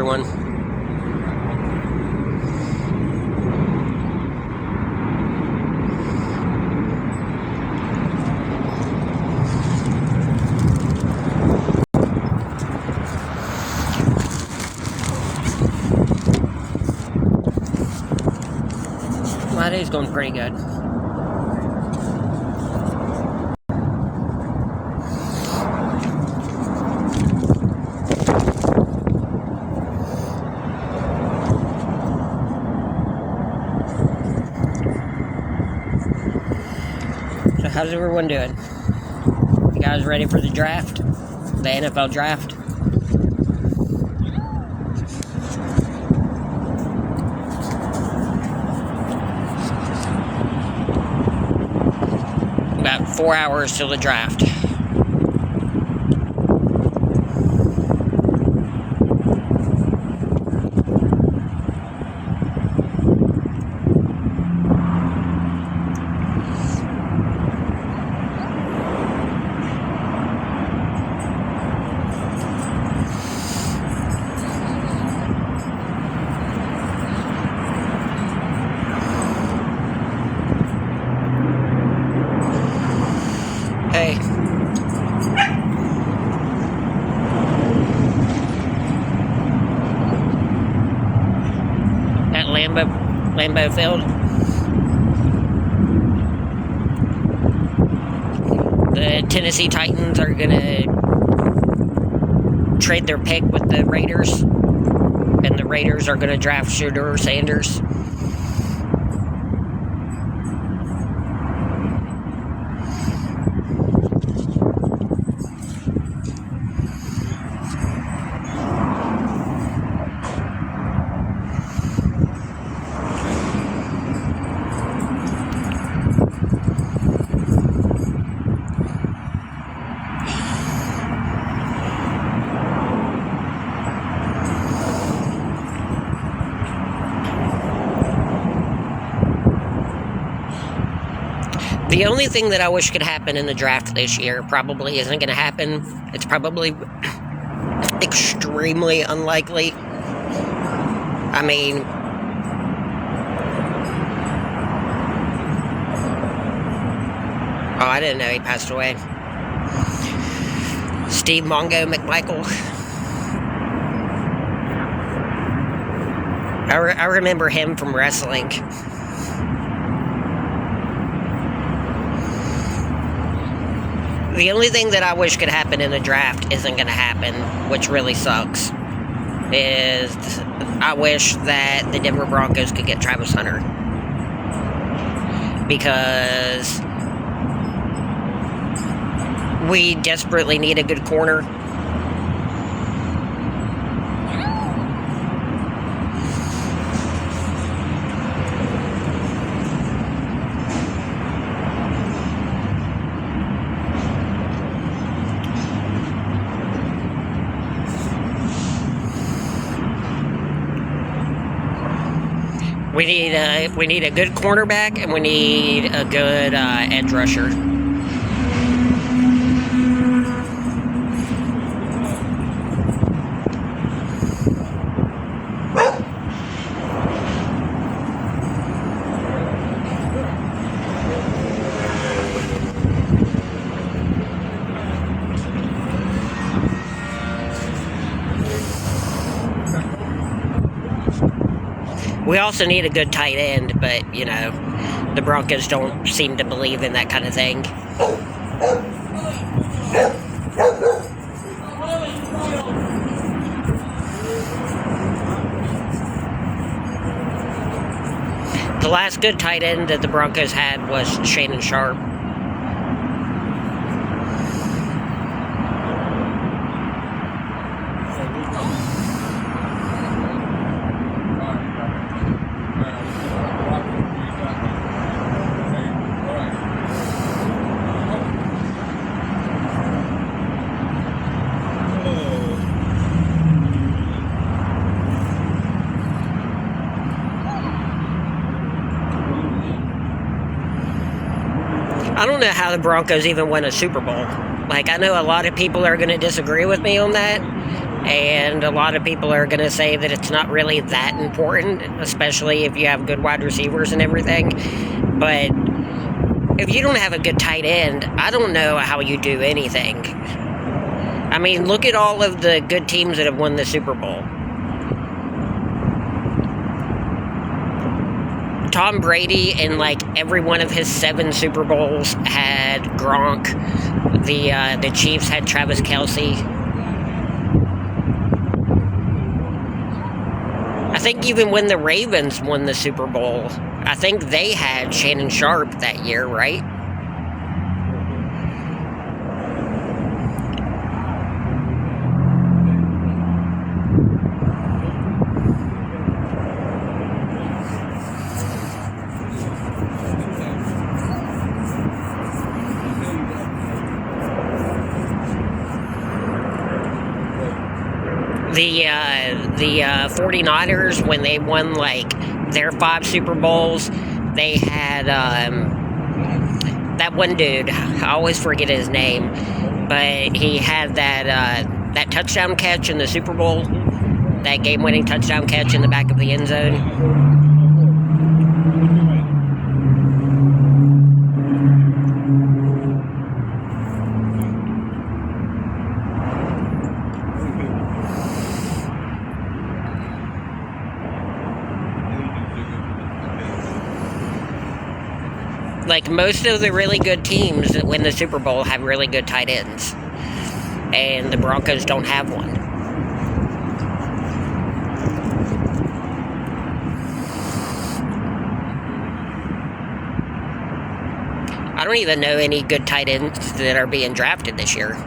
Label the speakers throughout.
Speaker 1: everyone. My day's going pretty good. So how's everyone doing? You guys ready for the draft? The NFL draft? About 4 hours till the draft. Hey. At Lambeau Field. The Tennessee Titans are gonna trade their pick with the Raiders, and the Raiders are gonna draft Shedeur Sanders. The only thing that I wish could happen in the draft this year probably isn't going to happen. It's probably extremely unlikely. I mean, oh, I didn't know he passed away. Steve Mongo McMichael. I remember him from wrestling. The only thing that I wish could happen in the draft isn't going to happen, which really sucks, is I wish that the Denver Broncos could get Travis Hunter. Because we desperately need a good corner. We need a good cornerback, and we need a good edge rusher. We also need a good tight end, but, you know, the Broncos don't seem to believe in that kind of thing. The last good tight end that the Broncos had was Shannon Sharp. I don't know how the Broncos even win a Super Bowl. Like, I know a lot of people are going to disagree with me on that, And a lot of people are going to say that it's not really that important, especially if you have good wide receivers and everything. But if you don't have a good tight end, I don't know how you do anything. I mean, look at all of the good teams that have won the Super Bowl. Tom Brady, in like every one of his 7 Super Bowls, had Gronk. The Chiefs had Travis Kelce. I think even when the Ravens won the Super Bowl, I think they had Shannon Sharp that year, right? The 49ers, when they won like their 5 Super Bowls, they had that one dude, I always forget his name, but he had that touchdown catch in the Super Bowl, that game-winning touchdown catch in the back of the end zone. Like, most of the really good teams that win the Super Bowl have really good tight ends. And the Broncos don't have one. I don't even know any good tight ends that are being drafted this year.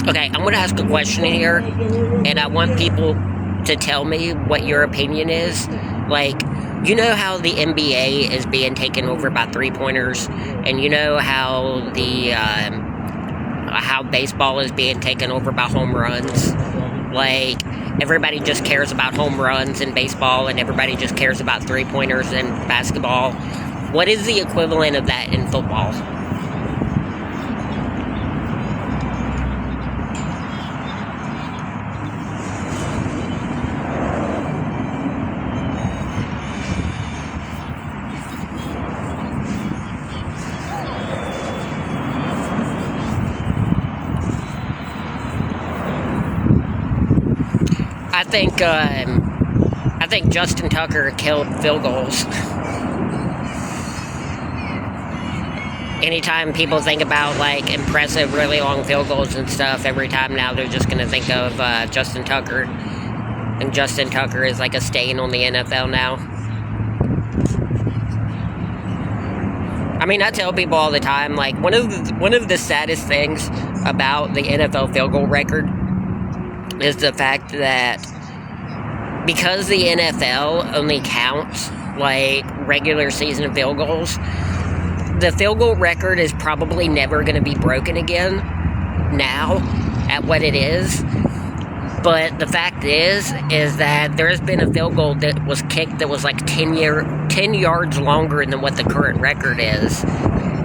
Speaker 1: Okay, I'm going to ask a question here, and I want people to tell me what your opinion is. Like, you know how the NBA is being taken over by three-pointers, and you know how how baseball is being taken over by home runs? Like, everybody just cares about home runs in baseball, and everybody just cares about three-pointers in basketball. What is the equivalent of that in football? I think Justin Tucker killed field goals. Anytime people think about, like, impressive, really long field goals and stuff, every time now they're just going to think of Justin Tucker. And Justin Tucker is like a stain on the NFL now. I mean, I tell people all the time, like, one of the saddest things about the NFL field goal record is the fact that because the NFL only counts, like, regular season field goals, the field goal record is probably never going to be broken again now at what it is. But the fact is that there has been a field goal that was kicked that was like 10 yards longer than what the current record is.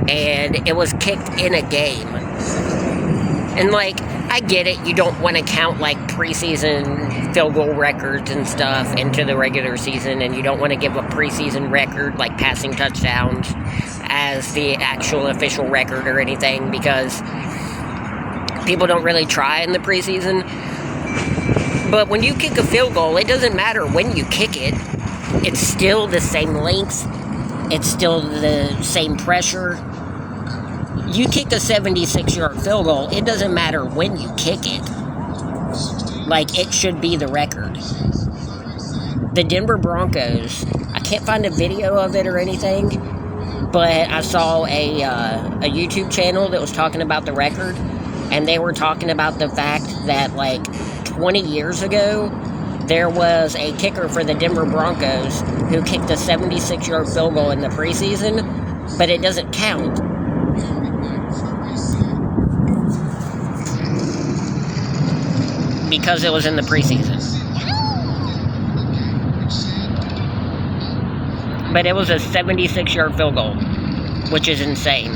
Speaker 1: And it was kicked in a game. And, like, I get it, you don't want to count, like, preseason field goal records and stuff into the regular season, and you don't want to give a preseason record, like passing touchdowns, as the actual official record or anything, because people don't really try in the preseason. But when you kick a field goal, it doesn't matter when you kick it. It's still the same length. It's still the same pressure. You kick a 76-yard field goal, it doesn't matter when you kick it. Like, it should be the record. The Denver Broncos, I can't find a video of it or anything, but I saw a YouTube channel that was talking about the record, and they were talking about the fact that, like, 20 years ago, there was a kicker for the Denver Broncos who kicked a 76-yard field goal in the preseason, but it doesn't count. because it was in the preseason. But it was a 76-yard field goal, which is insane.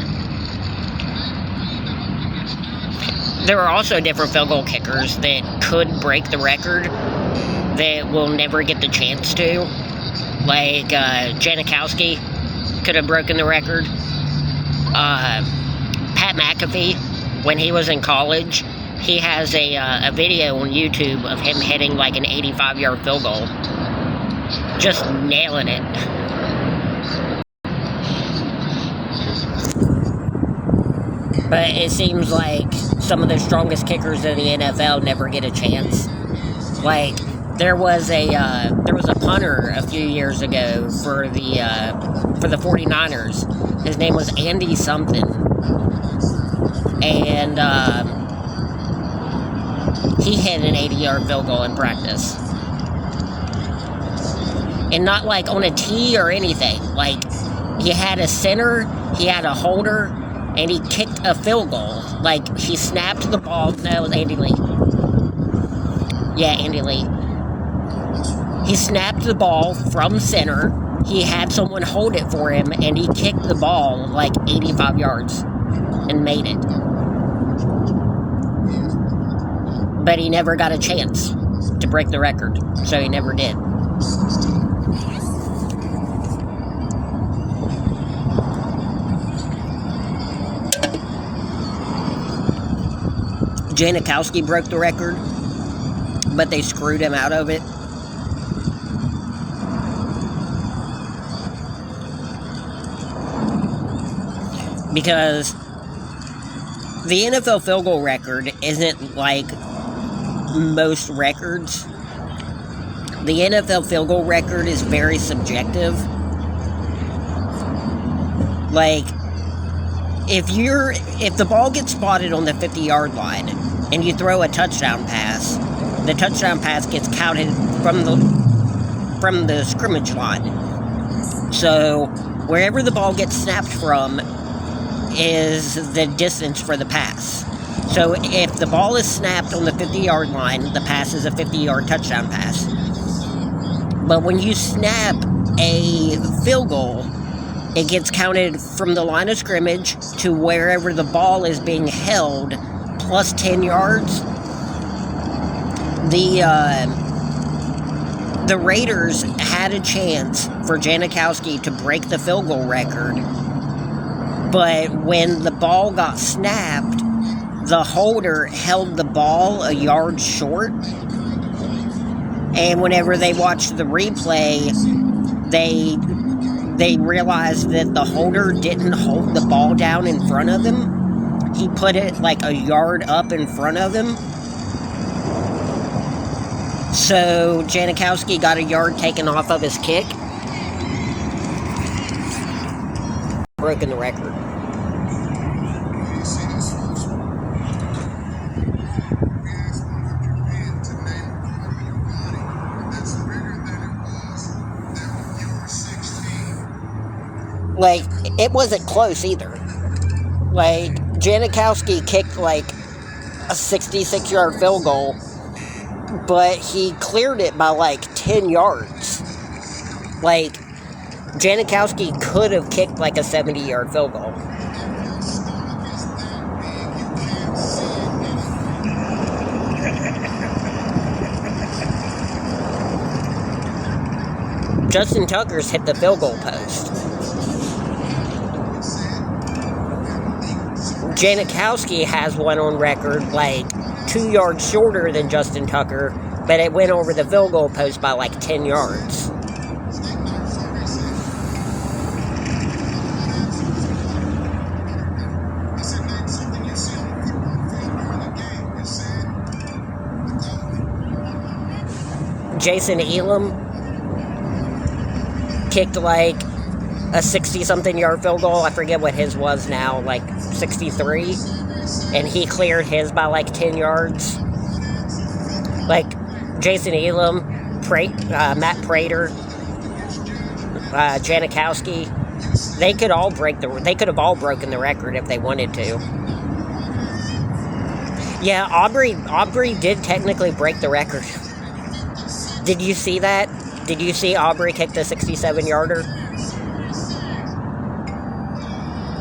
Speaker 1: There are also different field goal kickers that could break the record that will never get the chance to. Like Janikowski could have broken the record. Pat McAfee, when he was in college, he has a video on YouTube of him hitting like an 85-yard field goal. Just nailing it. But it seems like some of the strongest kickers in the NFL never get a chance. Like, there was a punter a few years ago for the 49ers. His name was Andy something. And he hit an 80-yard field goal in practice. And not like on a tee or anything. Like, he had a center, he had a holder, and he kicked a field goal. Like, he snapped the ball. No, it was Andy Lee. Yeah, Andy Lee. He snapped the ball from center. He had someone hold it for him, and he kicked the ball like 85 yards and made it. But he never got a chance to break the record, so he never did. Janikowski broke the record, but they screwed him out of it. Because the NFL field goal record isn't like most records. The NFL field goal record is very subjective. Like, if the ball gets spotted on the 50-yard line and you throw a touchdown pass, the touchdown pass gets counted from the scrimmage line. So wherever the ball gets snapped from is the distance for the pass. So if the ball is snapped on the 50-yard line, the pass is a 50-yard touchdown pass. But when you snap a field goal, it gets counted from the line of scrimmage to wherever the ball is being held, plus 10 yards. The Raiders had a chance for Janikowski to break the field goal record, but when the ball got snapped, the holder held the ball a yard short. And whenever they watched the replay, they realized that the holder didn't hold the ball down in front of him. He put it like a yard up in front of him. So Janikowski got a yard taken off of his kick. Broken the record. Like, it wasn't close either. Like, Janikowski kicked like a 66-yard field goal, but he cleared it by like 10 yards. Like, Janikowski could have kicked like a 70-yard field goal. Justin Tucker's hit the field goal post. Janikowski has one on record like 2 yards shorter than Justin Tucker, but it went over the field goal post by like 10 yards. Jason Elam kicked like a 60-something yard field goal. I forget what his was now, like 63. And he cleared his by like 10 yards. Like, Jason Elam, Matt Prater, Janikowski, they could have all broken the record if they wanted to. Yeah, Aubrey did technically break the record. Did you see that? Did you see Aubrey kick the 67-yarder?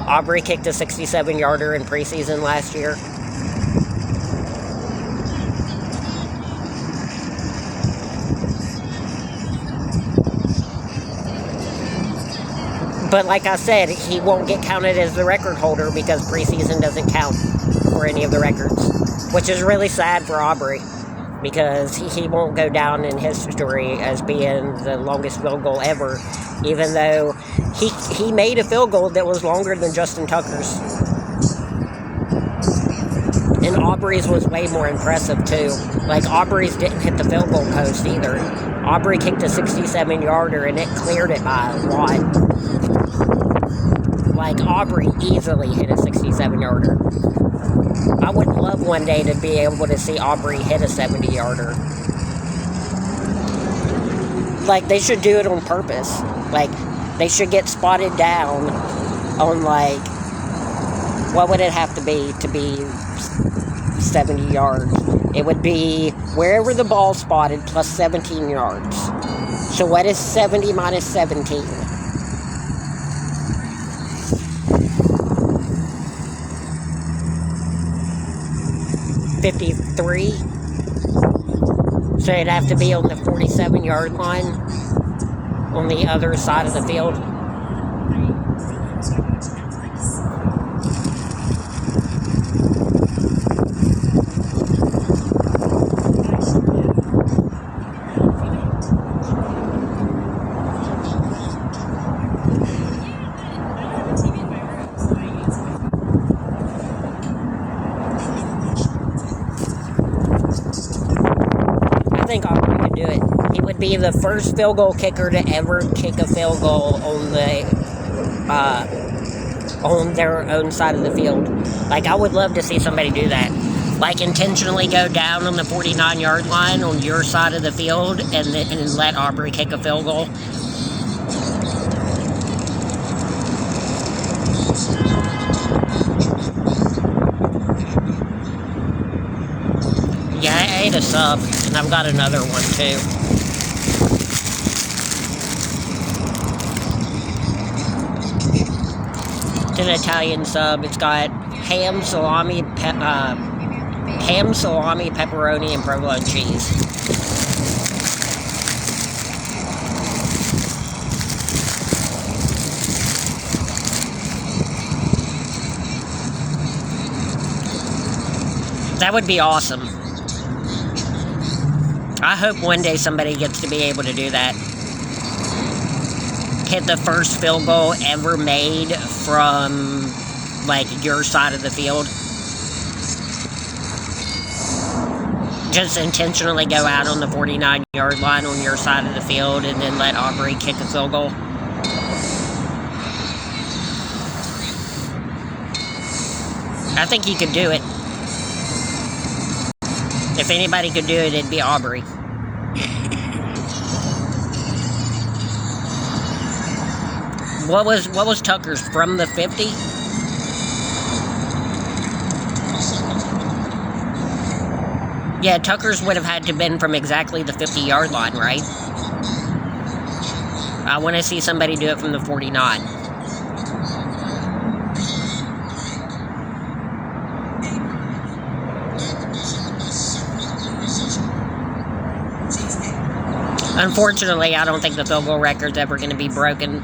Speaker 1: Aubrey kicked a 67-yarder in preseason last year. But like I said, he won't get counted as the record holder because preseason doesn't count for any of the records, which is really sad for Aubrey because he won't go down in history as being the longest field goal ever, even though he made a field goal that was longer than Justin Tucker's. And Aubrey's was way more impressive too. Like, Aubrey's didn't hit the field goal post either. Aubrey kicked a 67-yarder and it cleared it by a lot. Like, Aubrey easily hit a 67-yarder. I would love one day to be able to see Aubrey hit a 70-yarder. Like, they should do it on purpose. Like, they should get spotted down on, like, what would it have to be 70 yards? It would be wherever the ball's spotted plus 17 yards. So what is 70 minus 17? 53. So it'd have to be on the 47-yard line on the other side of the field. I think Aubrey could do it. He would be the first field goal kicker to ever kick a field goal on their own side of the field. Like, I would love to see somebody do that. Like, intentionally go down on the 49-yard line on your side of the field and let Aubrey kick a field goal. Yeah, I ate a sub, and I've got another one, too. It's an Italian sub. It's got ham, salami, pepperoni, and provolone cheese. That would be awesome. I hope one day somebody gets to be able to do that. Hit the first field goal ever made from, like, your side of the field. Just intentionally go out on the 49-yard line on your side of the field and then let Aubrey kick a field goal. I think you could do it. If anybody could do it, it'd be Aubrey. What was Tucker's, from the 50? Yeah, Tucker's would have had to have been from exactly the 50-yard line, right? I want to see somebody do it from the 49. Unfortunately, I don't think the field goal record's ever going to be broken.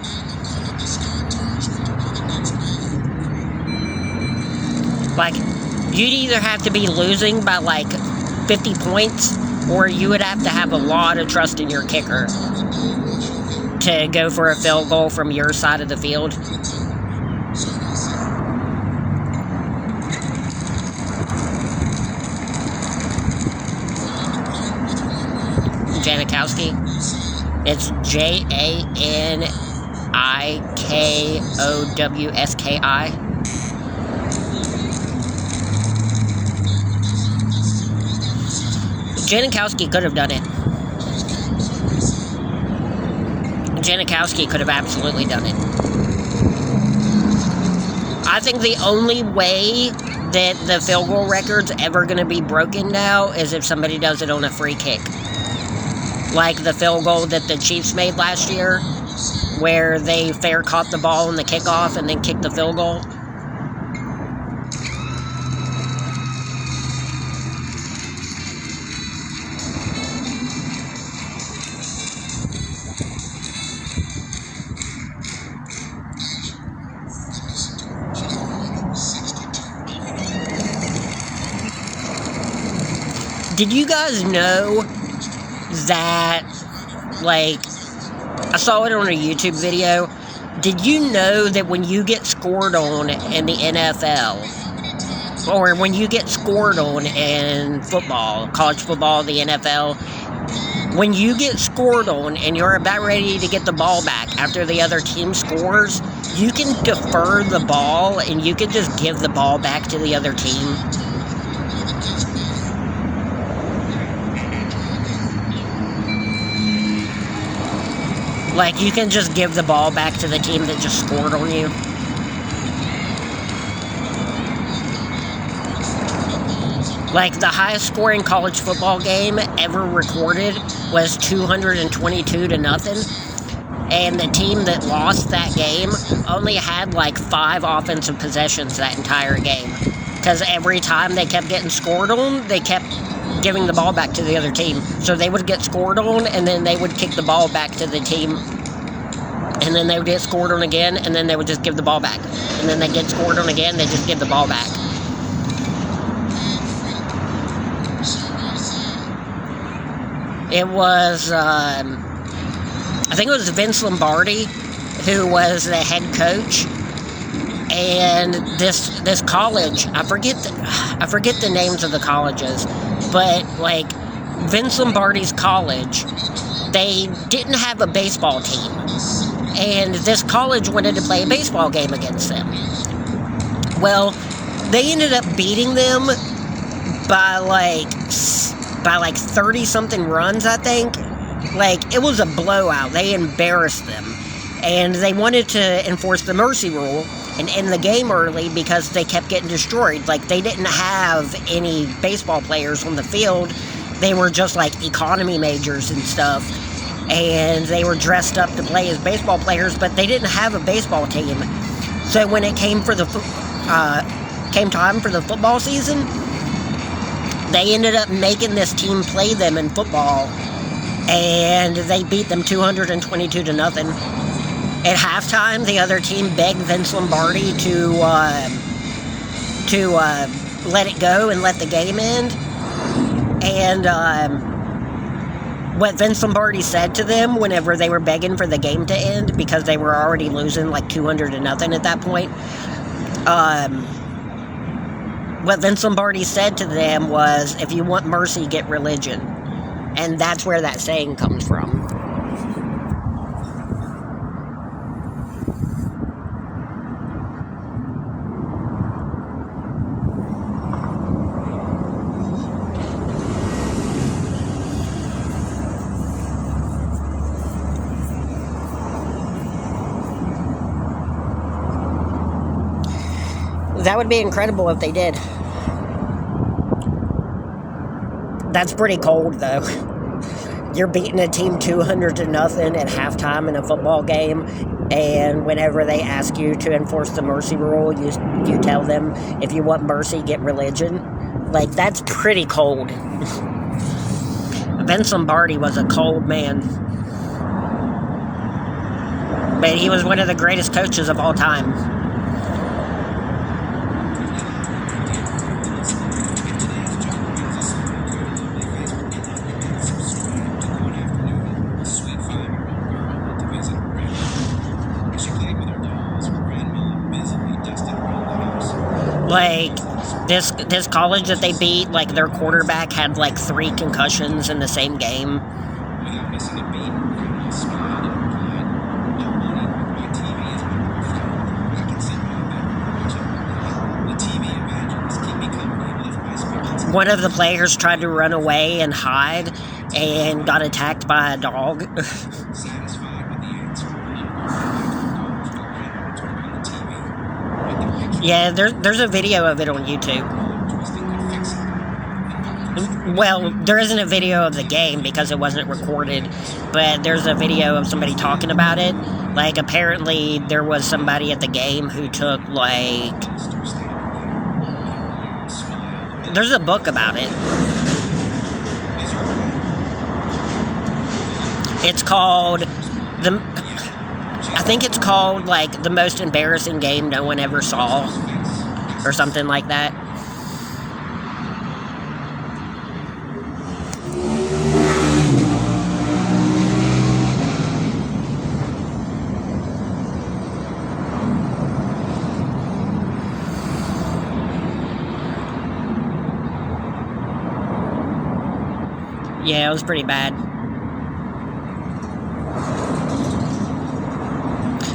Speaker 1: Like, you'd either have to be losing by, like, 50 points, or you would have to have a lot of trust in your kicker to go for a field goal from your side of the field. Janikowski. It's Janikowski. Janikowski could have done it. Janikowski could have absolutely done it. I think the only way that the field goal record's ever going to be broken now is if somebody does it on a free kick. Like the field goal that the Chiefs made last year, where they fair caught the ball in the kickoff and then kicked the field goal. Did you guys know that, like, I saw it on a YouTube video. Did you know that when you get scored on in the NFL, or when you get scored on in football, college football, the NFL, when you get scored on and you're about ready to get the ball back after the other team scores, you can defer the ball and you can just give the ball back to the other team? Like, you can just give the ball back to the team that just scored on you. Like, the highest scoring college football game ever recorded was 222-0. And the team that lost that game only had, like, 5 offensive possessions that entire game. Because every time they kept getting scored on, they kept giving the ball back to the other team. So they would get scored on, and then they would kick the ball back to the team. And then they would get scored on again, and then they would just give the ball back. And then they get scored on again, they just give the ball back. It was, I think it was Vince Lombardi who was the head coach. And this college, I forget the names of the colleges, but like Vince Lombardi's college, they didn't have a baseball team, and this college wanted to play a baseball game against them. Well, they ended up beating them by like 30-something runs, I think. Like, it was a blowout. They embarrassed them, and they wanted to enforce the mercy rule and end the game early because they kept getting destroyed. Like, they didn't have any baseball players on the field. They were just, like, economy majors and stuff. And they were dressed up to play as baseball players, but they didn't have a baseball team. So when it came for came time for the football season, they ended up making this team play them in football. And they beat them 222-0. At halftime, the other team begged Vince Lombardi to let it go and let the game end. And what Vince Lombardi said to them whenever they were begging for the game to end, because they were already losing like 200-0 at that point, what Vince Lombardi said to them was, "If you want mercy, get religion." And that's where that saying comes from. That would be incredible if they did. That's pretty cold, though. You're beating a team 200-0 at halftime in a football game, and whenever they ask you to enforce the mercy rule, you tell them, if you want mercy, get religion. Like, that's pretty cold. Vince Lombardi was a cold man. But he was one of the greatest coaches of all time. Like, this college that they beat, like, their quarterback had, like, 3 concussions in the same game. One of the players tried to run away and hide and got attacked by a dog. Yeah, there's a video of it on YouTube. Well, there isn't a video of the game because it wasn't recorded, but there's a video of somebody talking about it. Like, apparently there was somebody at the game who took, like... There's a book about it. It's called... I think it's called, like, The Most Embarrassing Game No One Ever Saw. Or something like that. Yeah, it was pretty bad.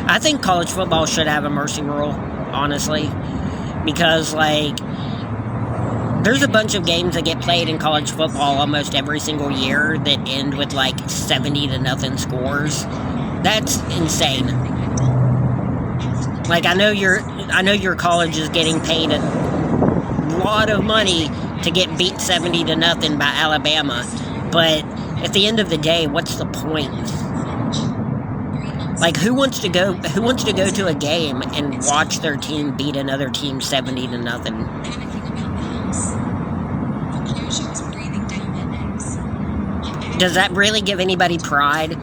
Speaker 1: I think college football should have a mercy rule, honestly. Because, like, there's a bunch of games that get played in college football almost every single year that end with, like, 70-0 scores. That's insane. Like, I know your college is getting paid a lot of money to get beat 70-0 by Alabama. But at the end of the day, what's the point? Like, who wants to go to a game and watch their team beat another team 70-0? Does that really give anybody pride?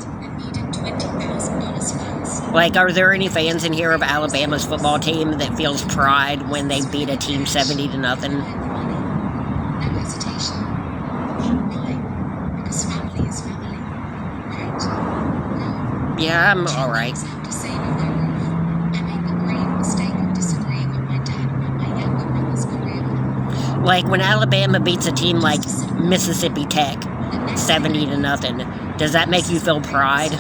Speaker 1: Like, are there any fans in here of Alabama's football team that feels pride when they beat a team 70-0? Yeah, I'm alright. Like, when Alabama beats a team like Mississippi Tech 70-0, does that make you feel pride?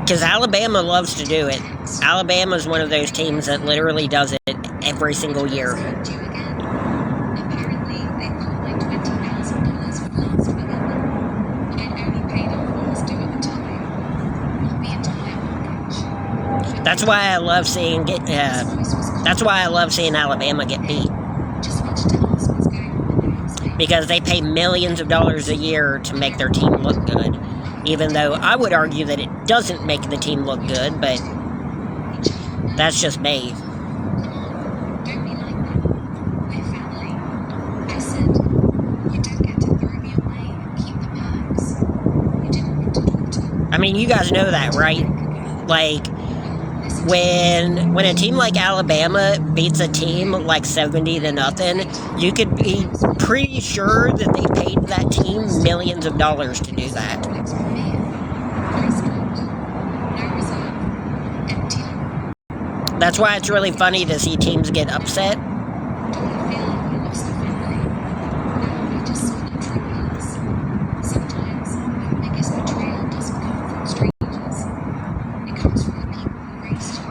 Speaker 1: Because Alabama loves to do it. Alabama is one of those teams that literally does it every single year. That's why I love seeing Alabama get beat. Because they pay millions of dollars a year to make their team look good. Even though I would argue that it doesn't make the team look good, but that's just me. I mean, you guys know that, right? Like, when a team like Alabama beats a team like 70-0, you could be pretty sure that they paid that team millions of dollars to do that. That's why it's really funny to see teams get upset.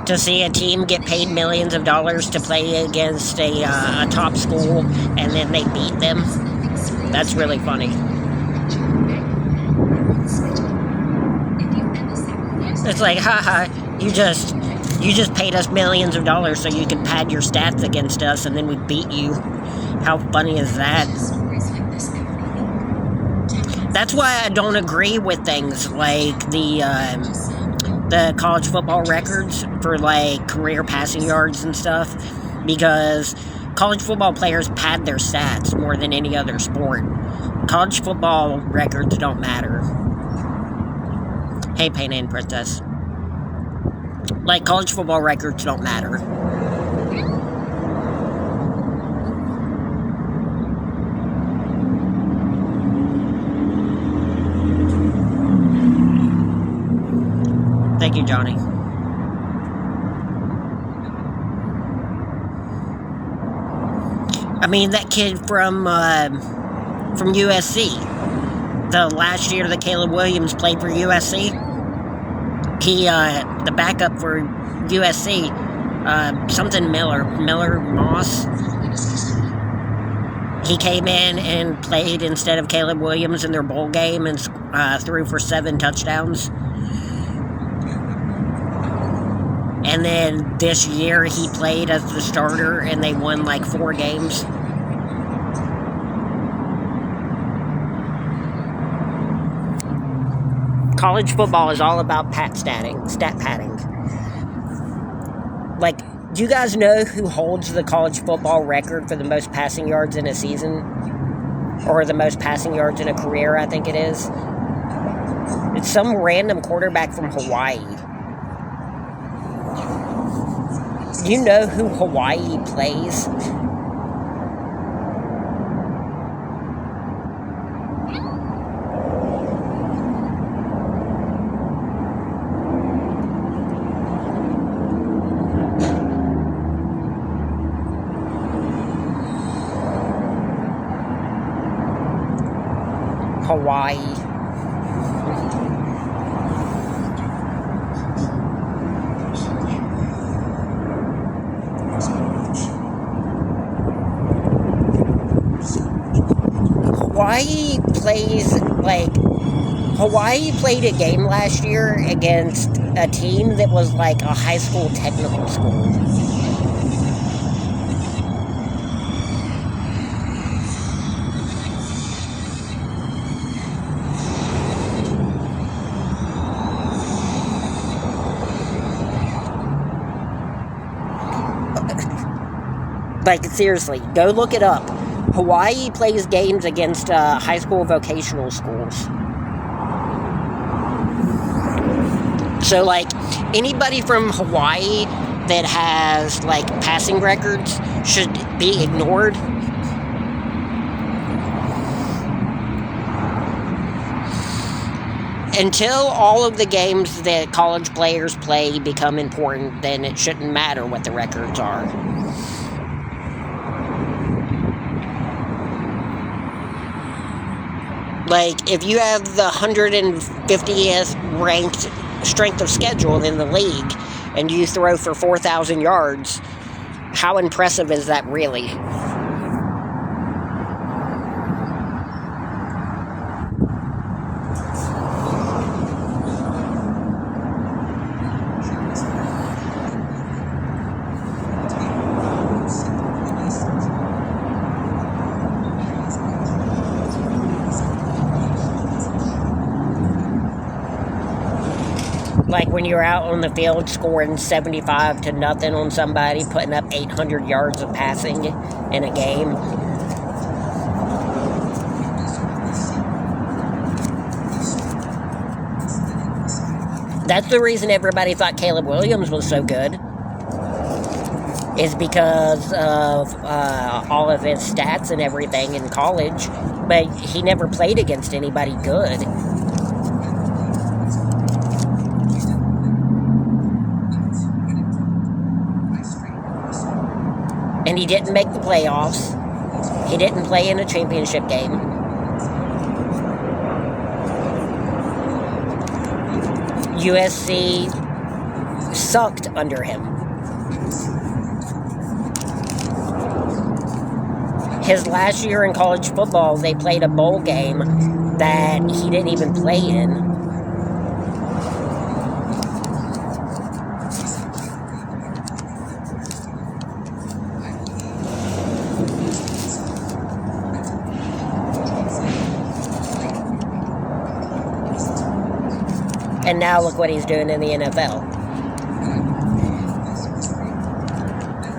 Speaker 1: To see a team get paid millions of dollars to play against a top school and then they beat them, that's really funny. It's like, haha, you just paid us millions of dollars so you could pad your stats against us and then we beat you. How funny is that? That's why I don't agree with things like the college football records for, like, career passing yards and stuff, because college football players pad their stats more than any other sport. College football records don't matter. Hey, Pain and Princess. Like, college football records don't matter. Thank you, Johnny. I mean, that kid from from USC. The last year that Caleb Williams played for USC, he, the backup for USC, something Miller Moss, he came in and played instead of Caleb Williams in their bowl game and threw for 7 touchdowns. And then this year he played as the starter and they won like 4 games. College football is all about stat padding. Like, do you guys know who holds the college football record for the most passing yards in a season? Or the most passing yards in a career, I think it is. It's some random quarterback from Hawaii. Do you know who Hawaii plays? Hawaii. Hawaii played a game last year against a team that was like a high school technical school. Like, seriously, go look it up. Hawaii plays games against high school vocational schools. So, like, anybody from Hawaii that has, like, passing records should be ignored. Until all of the games that college players play become important, then it shouldn't matter what the records are. Like, if you have the 150th ranked strength of schedule in the league, and you throw for 4,000 yards, how impressive is that really? Like when you're out on the field scoring 75-0 on somebody, putting up 800 yards of passing in a game. That's the reason everybody thought Caleb Williams was so good. Is because of all of his stats and everything in college. But he never played against anybody good. And he didn't make the playoffs. He didn't play in a championship game. USC sucked under him. His last year in college football, they played a bowl game that he didn't even play in. And now look what he's doing in the NFL.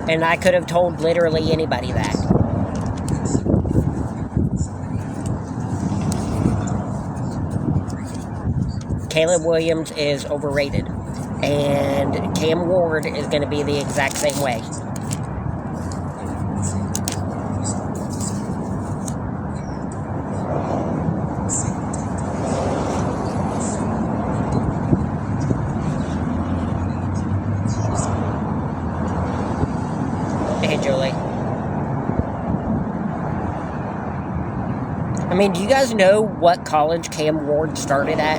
Speaker 1: And I could have told literally anybody that. Caleb Williams is overrated. And Cam Ward is going to be the exact same way. Hey, Julie. I mean, do you guys know what college Cam Ward started at?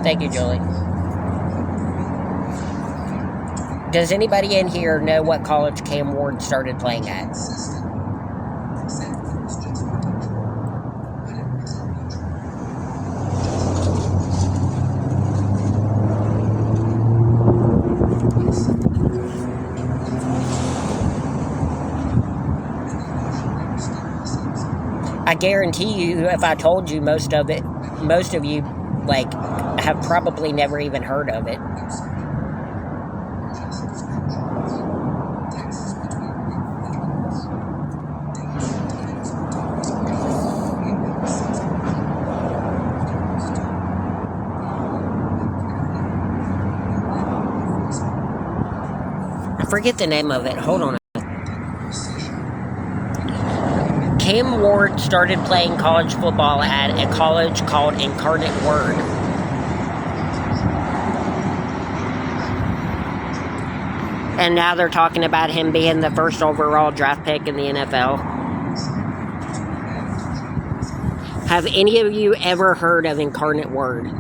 Speaker 1: Thank you, Julie. Does anybody in here know what college Cam Ward started playing at? I guarantee you, if I told you most of you, like, have probably never even heard of it. I forget the name of it. Hold on. Cam Ward started playing college football at a college called Incarnate Word. And now they're talking about him being the first overall draft pick in the NFL. Have any of you ever heard of Incarnate Word?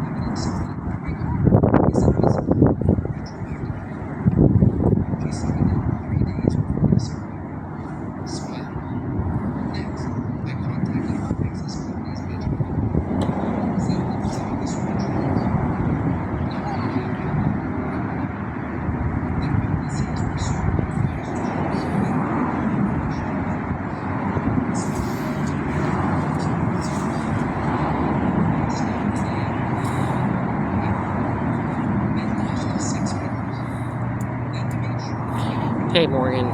Speaker 1: Hey, Morgan.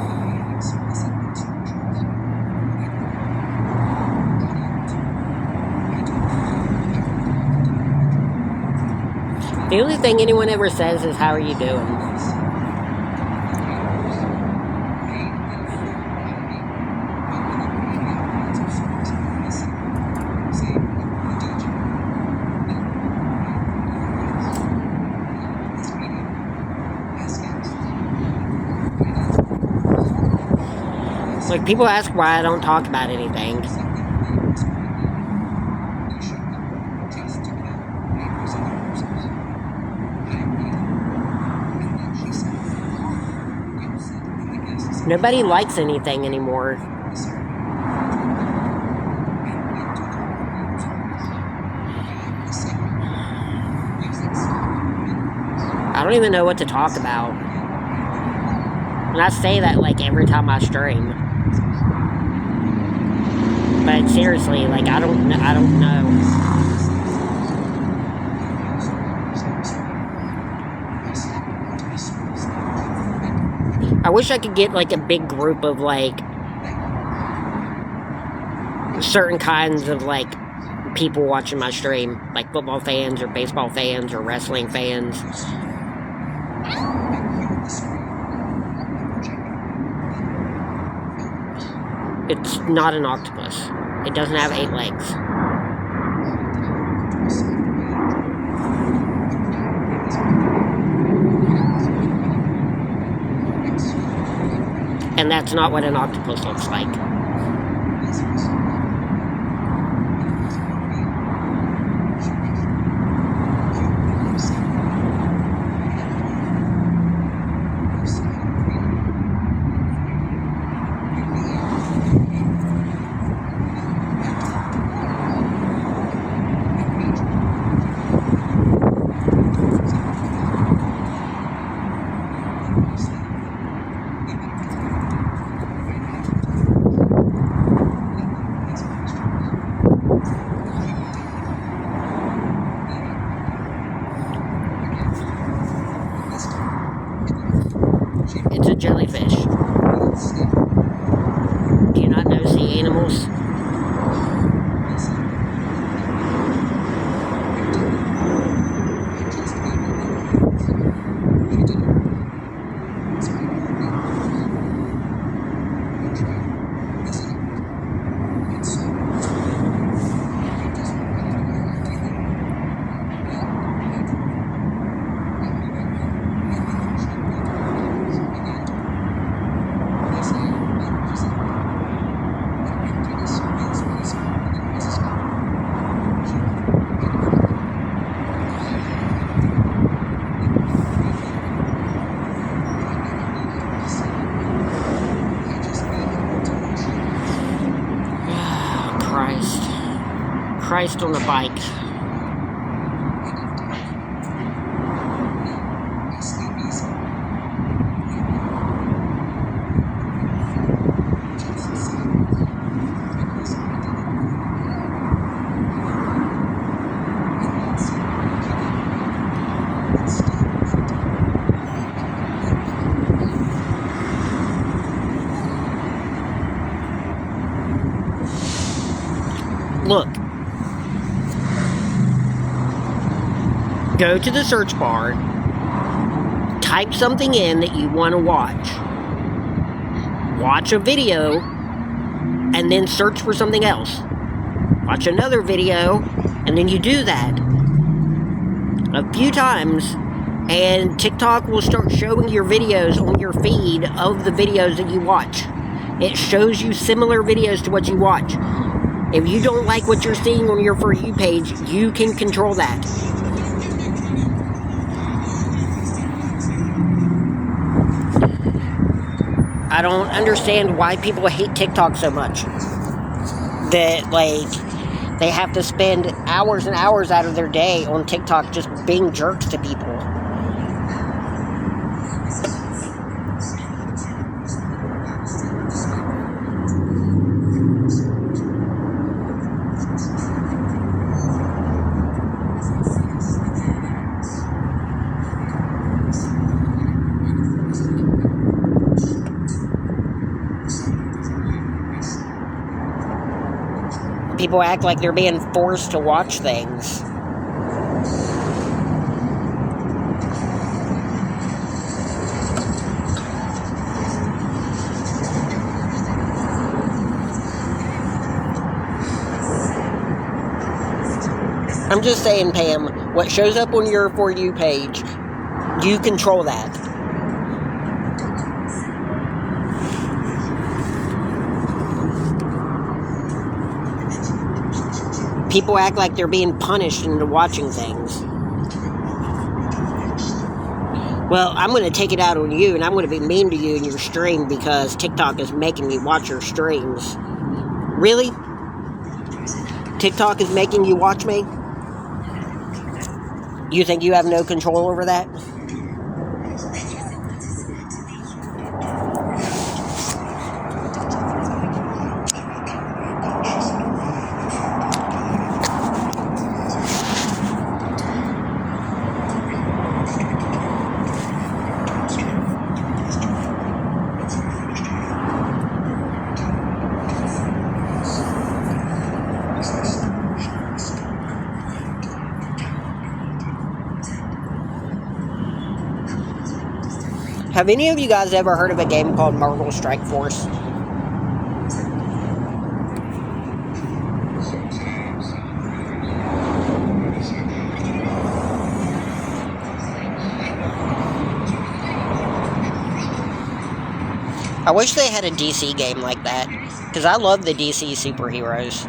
Speaker 1: The only thing anyone ever says is, "How are you doing?" Like, people ask why I don't talk about anything. Nobody likes anything anymore. I don't even know what to talk about. And I say that, like, every time I stream. But seriously, like, I don't know. I wish I could get, like, a big group of, like, certain kinds of, like, people watching my stream. Like, football fans or baseball fans or wrestling fans. It's not an octopus. It doesn't have 8 legs. And that's not what an octopus looks like. It's a jellyfish. Do you not know sea animals? Christ on a bike. Look. Go to the search bar, type something in that you want to watch. Watch a video, and then search for something else. Watch another video, and then you do that a few times, and TikTok will start showing your videos on your feed of the videos that you watch. It shows you similar videos to what you watch. If you don't like what you're seeing on your For You page, you can control that. I don't understand why people hate TikTok so much. That, like, they have to spend hours and hours out of their day on TikTok just being jerks to people. People act like they're being forced to watch things. I'm just saying, Pam, what shows up on your For You page, you control that. People act like they're being punished into watching things. Well, I'm going to take it out on you, and I'm going to be mean to you in your stream because TikTok is making me watch your streams. Really? TikTok is making you watch me? You think you have no control over that? Have any of you guys ever heard of a game called Marvel Strike Force? I wish they had a DC game like that, because I love the DC superheroes.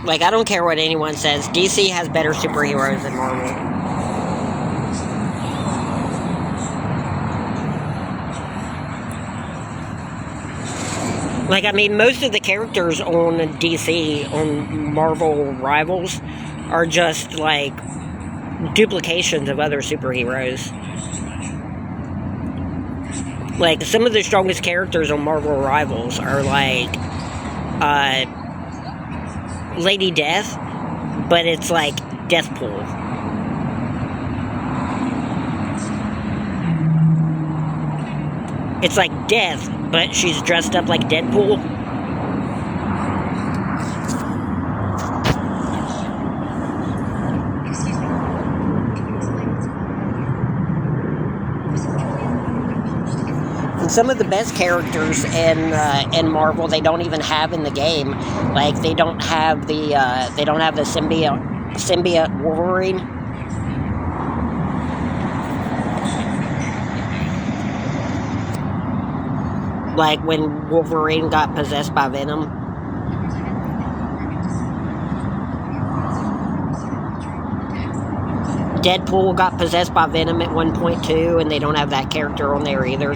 Speaker 1: Like, I don't care what anyone says, DC has better superheroes than Marvel. Like, I mean, most of the characters on DC, on Marvel Rivals, are just, like, duplications of other superheroes. Like, some of the strongest characters on Marvel Rivals are, like, Lady Death, but it's like Deathpool. It's like Death, but she's dressed up like Deadpool. And some of the best characters in Marvel they don't even have in the game. Like they don't have the symbiote Wolverine. Like when Wolverine got possessed by Venom. Deadpool got possessed by Venom at one point too, and they don't have that character on there either.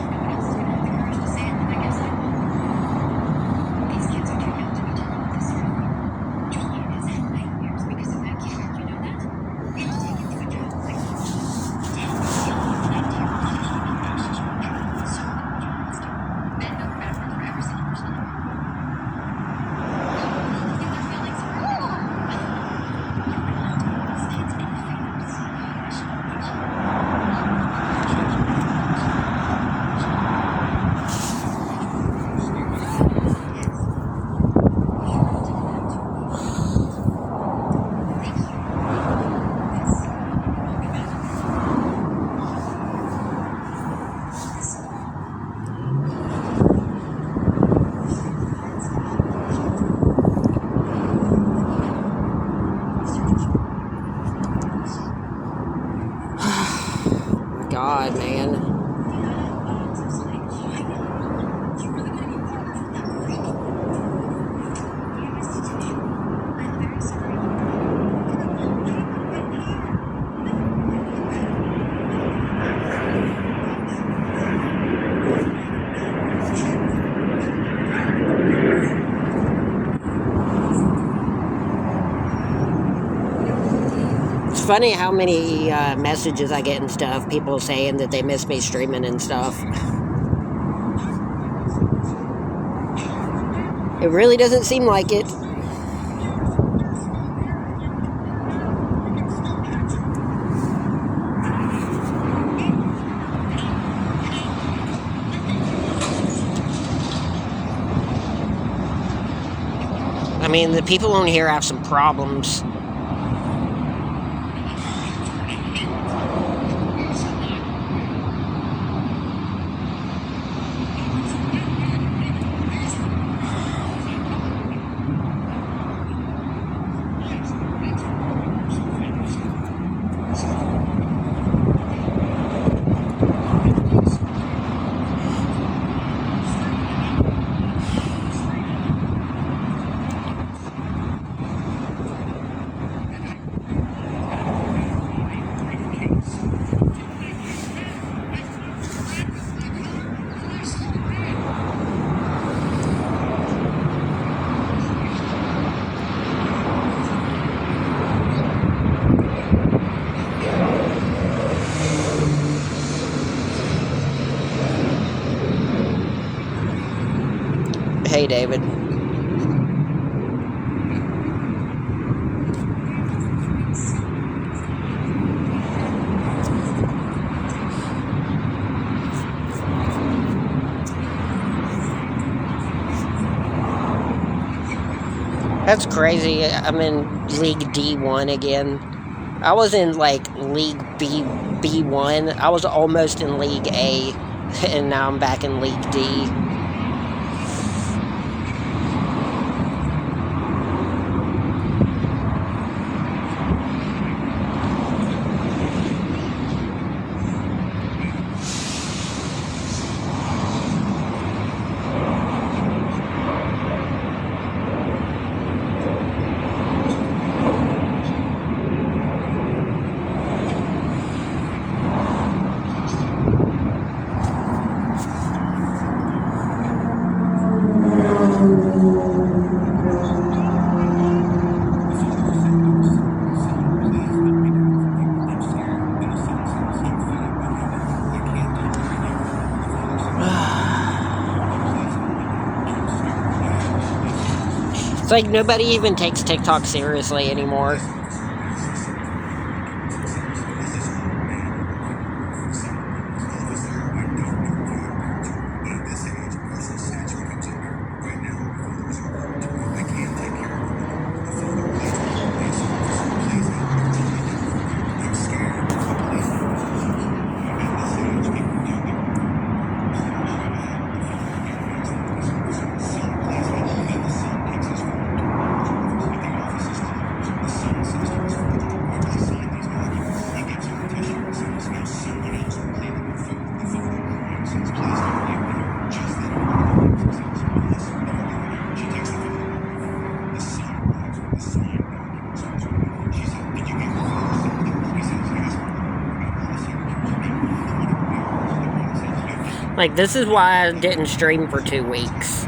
Speaker 1: God, man. It's funny how many messages I get and stuff, people saying that they miss me streaming and stuff. It really doesn't seem like it. I mean, the people on here have some problems. Hey, David. That's crazy. I'm in League D1 again. I was in like League B1. I was almost in League A, and now I'm back in League D. It's like nobody even takes TikTok seriously anymore. Like, this is why I didn't stream for 2 weeks.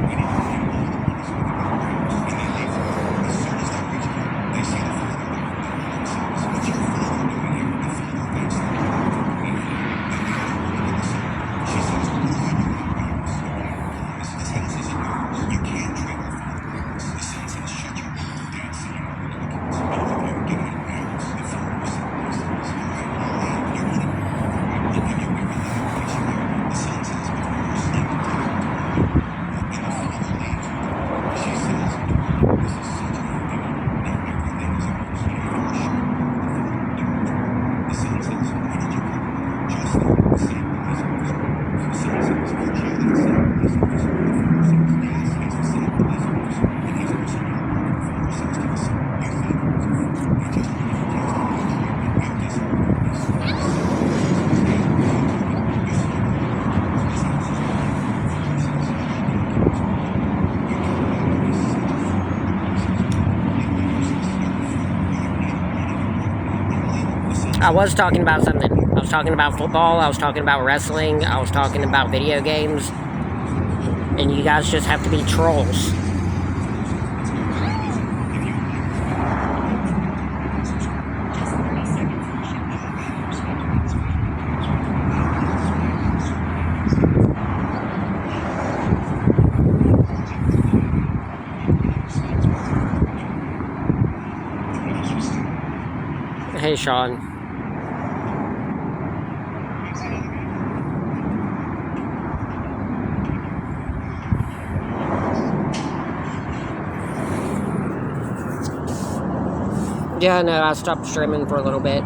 Speaker 1: I was talking about something. I was talking about football, I was talking about wrestling, I was talking about video games, and you guys just have to be trolls. Hey, Sean. Yeah, no, I stopped streaming for a little bit.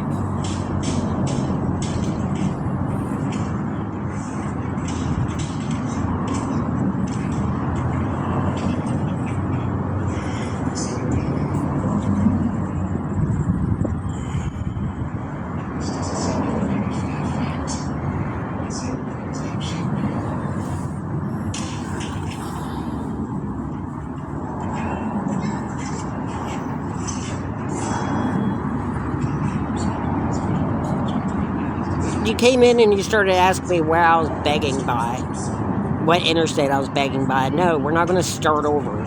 Speaker 1: You came in and you started asking me where I was begging by. What interstate I was begging by. No, we're not going to start over.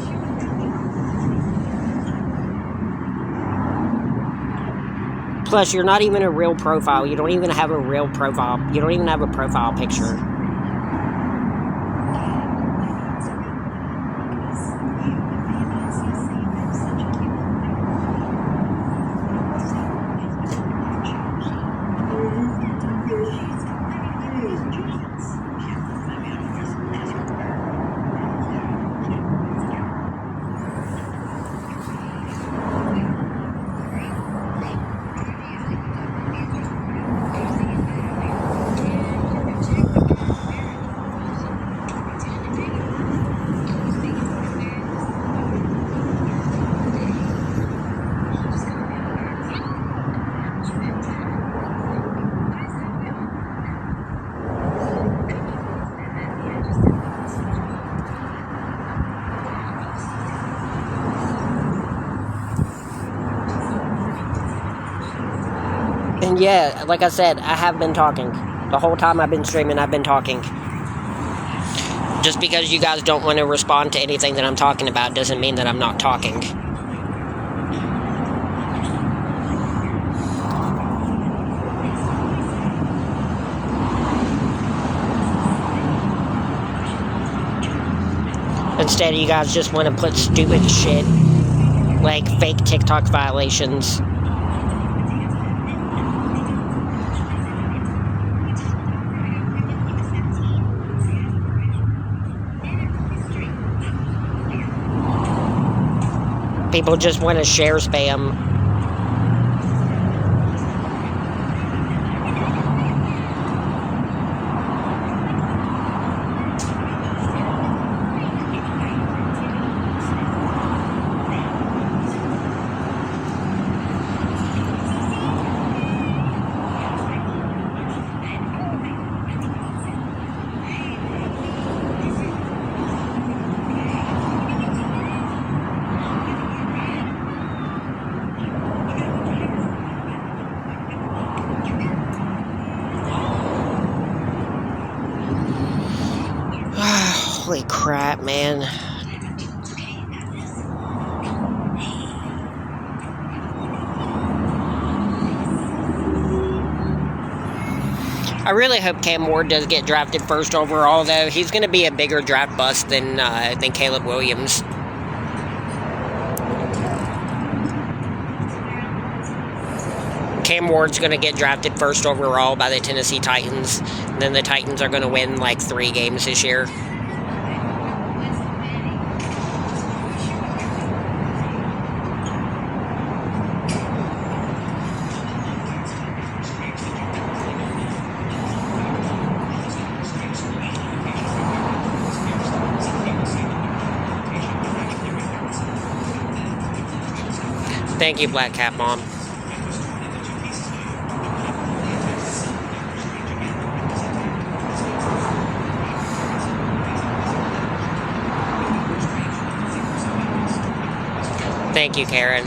Speaker 1: Plus, you're not even a real profile. You don't even have a real profile. You don't even have a profile picture. And yeah, like I said, I have been talking. The whole time I've been streaming, I've been talking. Just because you guys don't want to respond to anything that I'm talking about doesn't mean that I'm not talking. Instead, you guys just want to put stupid shit like fake TikTok violations. People just want to share spam. crap, man. I really hope Cam Ward does get drafted first overall, though. He's going to be a bigger draft bust than Caleb Williams. Cam Ward's going to get drafted first overall by the Tennessee Titans. And then the Titans are going to win like 3 games this year. Thank you, Black Cat Mom. Thank you, Karen.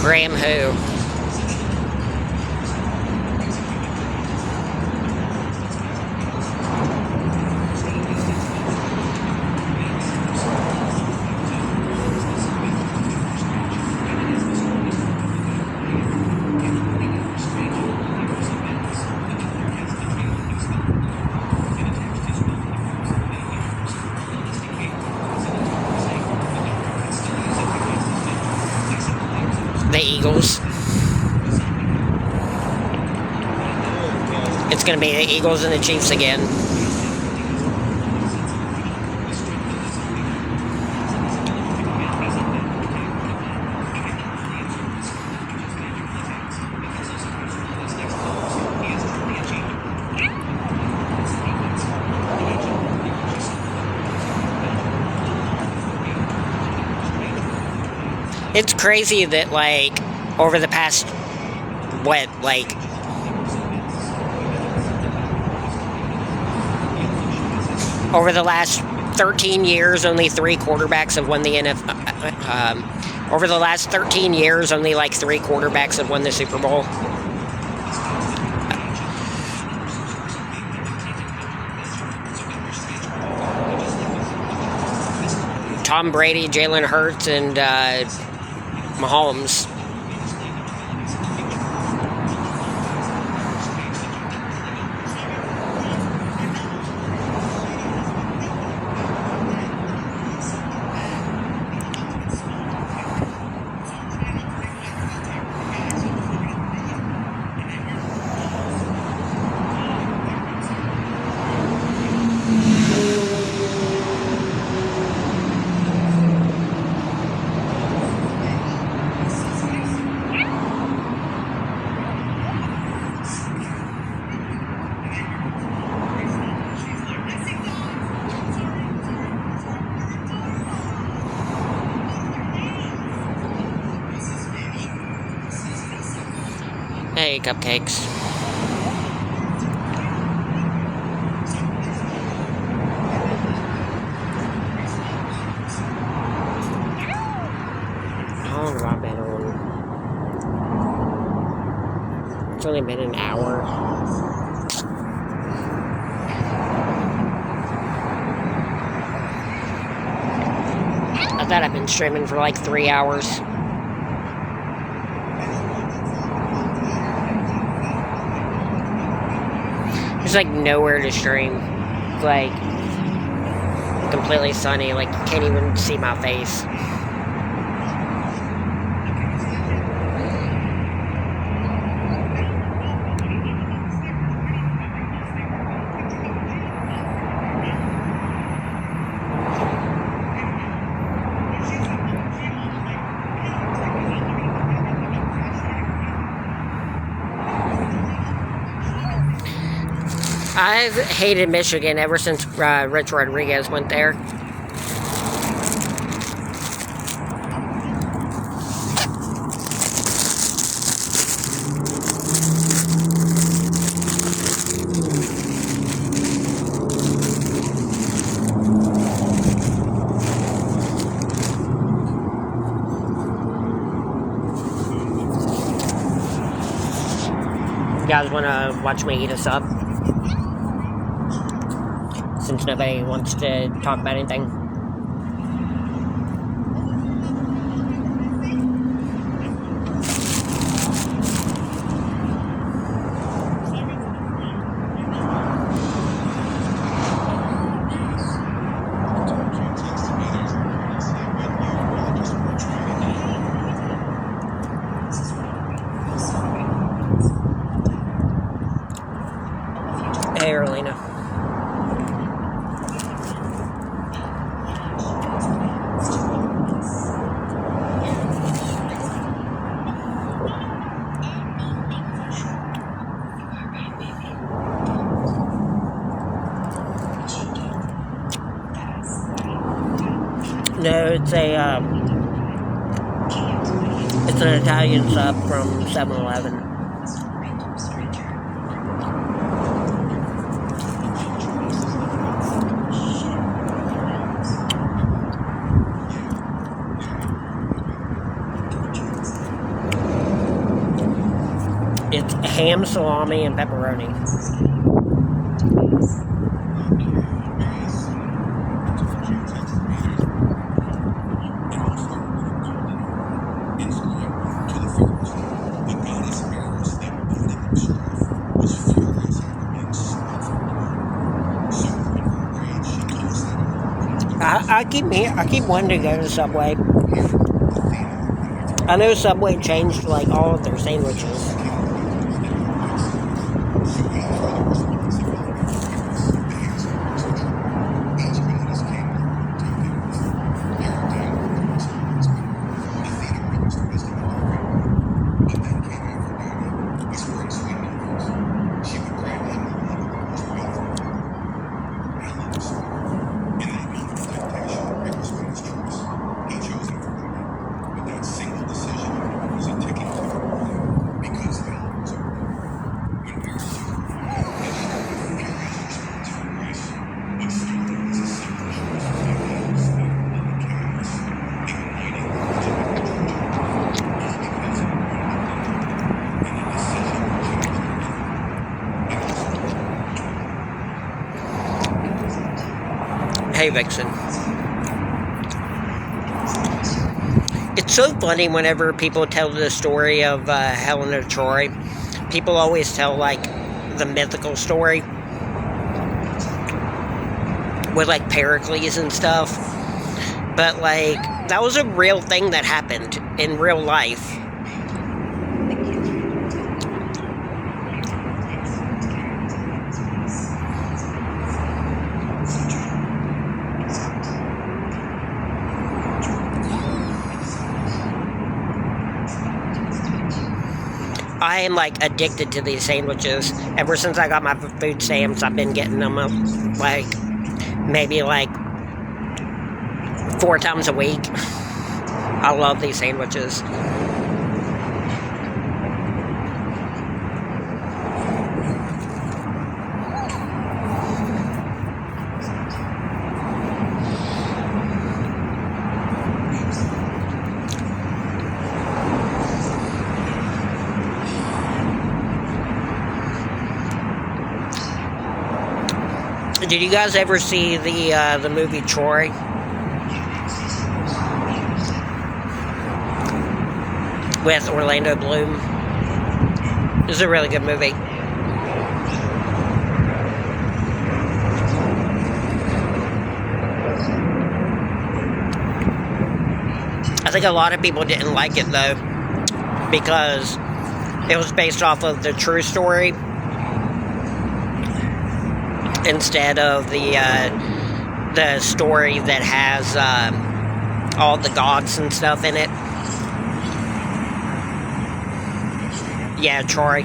Speaker 1: Graham who? The Eagles. It's going to be the Eagles and the Chiefs again. It's crazy that, like, over the past, over the last 13 years, only 3 quarterbacks have won the NFL. Over the last 13 years, only like 3 quarterbacks have won the Super Bowl. Tom Brady, Jalen Hurts, and Mahomes. Hey, cupcakes. How long have I been on? It's only been an hour. I thought I've been streaming for like 3 hours. There's like nowhere to stream. It's like completely sunny, like you can't even see my face. I've hated Michigan ever since Rich Rodriguez went there. You guys want to watch me eat a sub? Since nobody wants to talk about anything. Hey, Erlina. No, it's an Italian sub from 7-Eleven. It's ham, salami, and pepperoni. I keep wanting to go to Subway. I know Subway changed like all of their sandwiches. Hey, Vixen. It's so funny whenever people tell the story of Helen of Troy. People always tell, like, the mythical story with, like, Pericles and stuff. But, like, that was a real thing that happened in real life. I am, like, addicted to these sandwiches. Ever since I got my food stamps, I've been getting them, like, maybe, like, 4 times a week. I love these sandwiches. Did you guys ever see the movie Troy? With Orlando Bloom? It was a really good movie. I think a lot of people didn't like it though, because it was based off of the true story instead of the story that has all the gods and stuff in it. Yeah, Troy.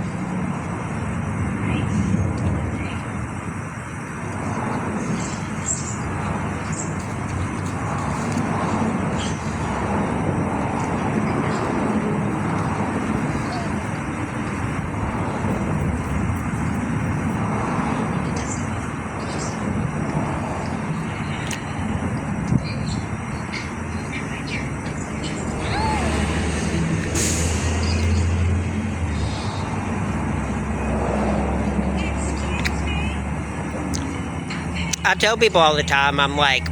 Speaker 1: I tell people all the time, I'm like,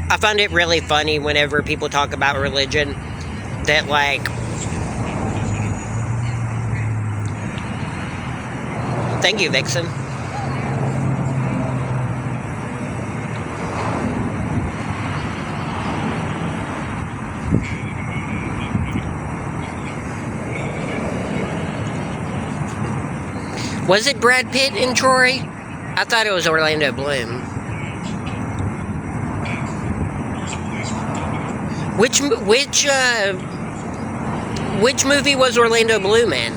Speaker 1: I find it really funny whenever people talk about religion that, like, thank you, Vixen. Was it Brad Pitt in Troy? I thought it was Orlando Bloom. Which movie was Orlando Bloom in?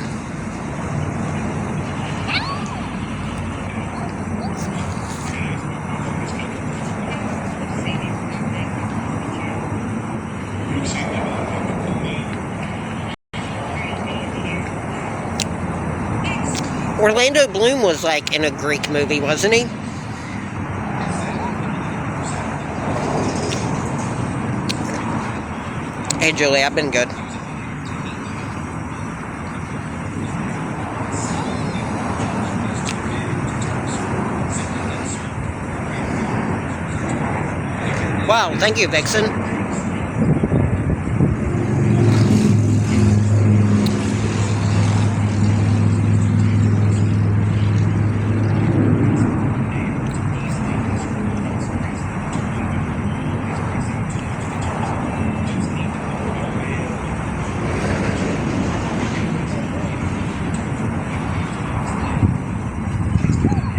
Speaker 1: Orlando Bloom was like in a Greek movie, wasn't he? Hey Julie, I've been good. Wow, thank you, Vixen.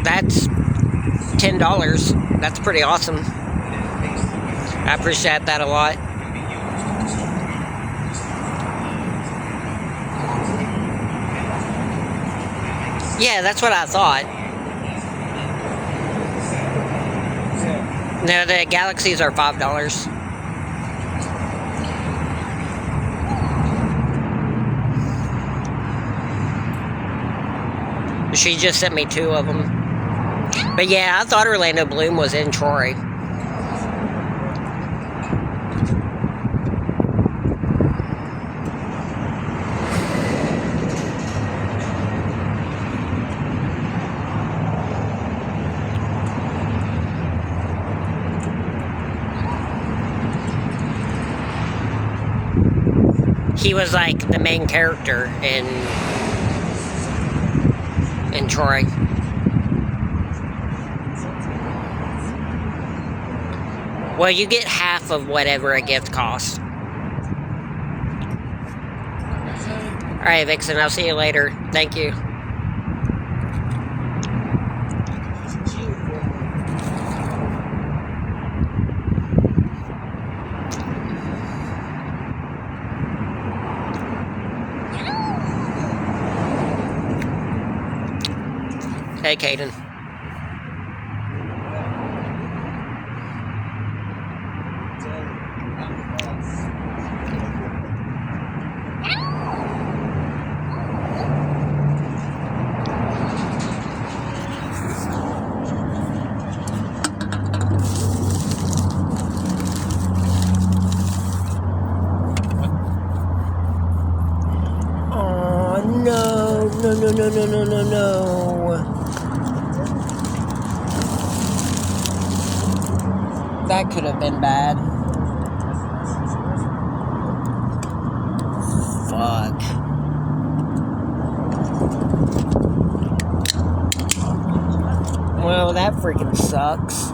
Speaker 1: That's $10. That's pretty awesome. I appreciate that a lot. Yeah, that's what I thought. No, the Galaxies are $5. She just sent me 2 of them. But yeah, I thought Orlando Bloom was in Troy. He was like the main character in Troy. Well, you get half of whatever a gift costs. Alright, Vixen, I'll see you later. Thank you. Hey, Caden. Oh, no, no, no, no, no, no, no, no. That could have been bad. Fuck. Well, that freaking sucks.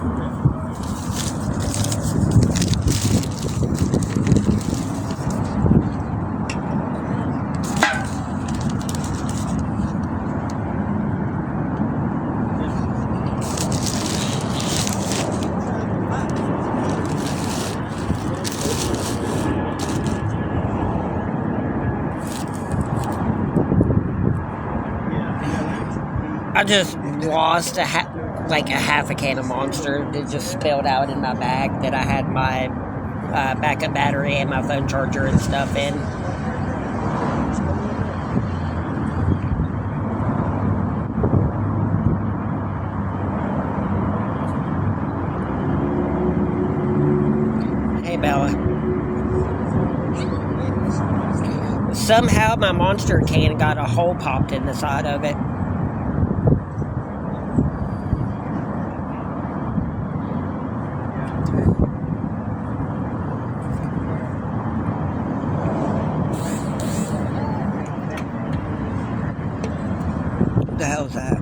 Speaker 1: I just lost like a half a can of Monster that just spilled out in my bag that I had my backup battery and my phone charger and stuff in. Hey, Bella. Somehow my Monster can got a hole popped in the side of it.
Speaker 2: What the hell's that?